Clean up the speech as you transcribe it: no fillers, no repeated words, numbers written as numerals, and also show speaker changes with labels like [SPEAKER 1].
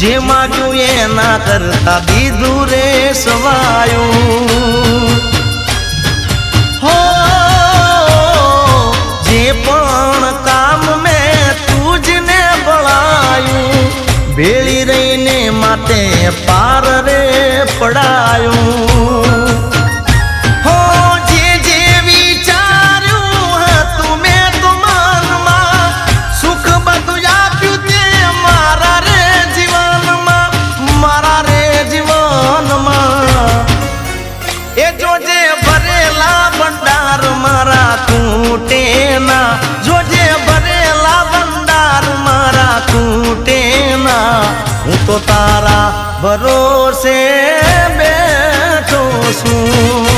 [SPEAKER 1] જે માગ્યું એના કરતા દીધું રે સવાયું હો જે પણ કામ મેં તુજને બળાયું ભેળી રહીને માતે પાર રે પડાયું જોજે ભરેલા ભંડાર મારા તૂટે ના હું તો તારા ભરોસે બેઠો છું।